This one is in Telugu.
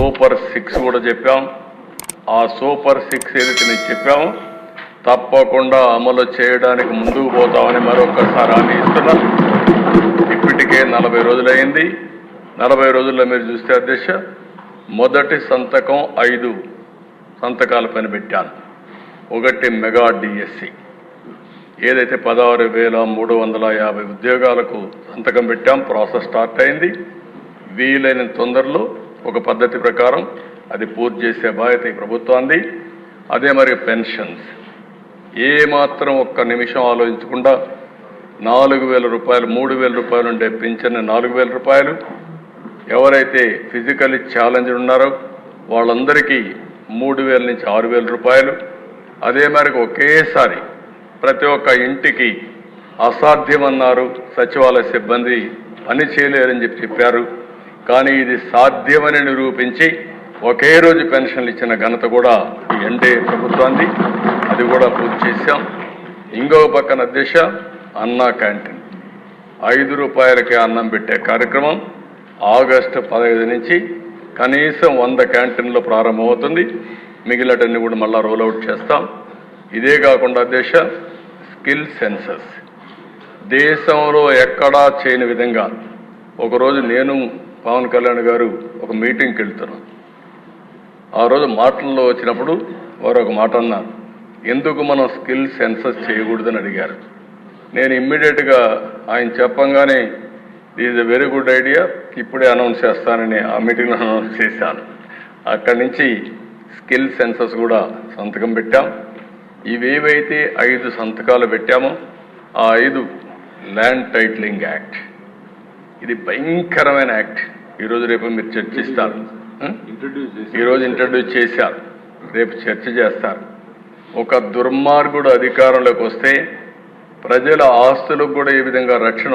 సూపర్ 6 కూడా చెప్పాం. ఆ సూపర్ 6 ఏదైతే నేను చెప్పామో తప్పకుండా అమలు చేయడానికి ముందుకు పోతామని మరొకసారి హామీ ఇస్తున్నాం. ఇప్పటికే 40 రోజులైంది. 40 రోజుల్లో మీరు చూస్తే అధ్యక్ష మొదటి సంతకం 5 సంతకాల పని పెట్టాను. ఒకటి మెగా డిఎస్సి ఏదైతే 16,350 ఉద్యోగాలకు సంతకం పెట్టాం. ప్రాసెస్ స్టార్ట్ అయింది. వీలైన తొందరలో ఒక పద్ధతి ప్రకారం అది పూర్తి చేసే బాధ్యత ఈ ప్రభుత్వాన్ని. అదే మరి పెన్షన్స్ ఏమాత్రం ఒక్క నిమిషం ఆలోచించకుండా 4,000 రూపాయలు 3,000 రూపాయలు ఉండే పింఛన్ 4,000 రూపాయలు, ఎవరైతే ఫిజికల్లీ ఛాలెంజ్డ్ ఉన్నారో వాళ్ళందరికీ 3,000 నుంచి 6,000 రూపాయలు. అదే మేరకు ఒకేసారి ప్రతి ఒక్క ఇంటికి అసాధ్యమన్నారు సచివాలయ సిబ్బంది, పని చేయలేరని చెప్పారు. కానీ ఇది సాధ్యమని నిరూపించి ఒకే రోజు పెన్షన్లు ఇచ్చిన ఘనత కూడా ఈ ఎన్డీఏ ప్రభుత్వాన్ని. అది కూడా పూర్తి చేశాం. ఇంకో పక్కన అధ్యక్ష అన్నా క్యాంటీన్ 5 రూపాయలకే అన్నం పెట్టే కార్యక్రమం ఆగస్టు 15 నుంచి కనీసం 100 క్యాంటీన్లో ప్రారంభమవుతుంది. మిగిలినటన్ని కూడా మళ్ళా రోల్అవుట్ చేస్తాం. ఇదే కాకుండా అధ్యక్ష స్కిల్ సెన్సస్ దేశంలో ఎక్కడా చేయని విధంగా ఒకరోజు నేను పవన్ కళ్యాణ్ గారు ఒక మీటింగ్కి వెళ్తున్నాం. ఆ రోజు మాటల్లో వచ్చినప్పుడు వారు ఒక మాట అన్నారు, ఎందుకు మనం స్కిల్ సెన్సస్ చేయకూడదని అడిగారు. నేను ఇమ్మీడియట్గా ఆయన చెప్పంగానే is a very good idea, ఇప్పుడే అనౌన్స్ చేస్తానని ఆ మీటింగ్లో అనౌన్స్ చేశాను. అక్కడి నుంచి స్కిల్ సెన్సస్ కూడా సంతకం పెట్టాం. ఇవేవైతే 5 సంతకాలు పెట్టామో ఆ 5 ల్యాండ్ టైటిలింగ్ యాక్ట్, ఇది భయంకరమైన యాక్ట్. ఈరోజు రేపు మీరు చర్చిస్తారు. ఈరోజు ఇంట్రడ్యూస్ చేశారు, రేపు చర్చ చేస్తారు. ఒక దుర్మార్గుడు అధికారంలోకి వస్తే ప్రజల ఆస్తులకు కూడా ఏ విధంగా రక్షణ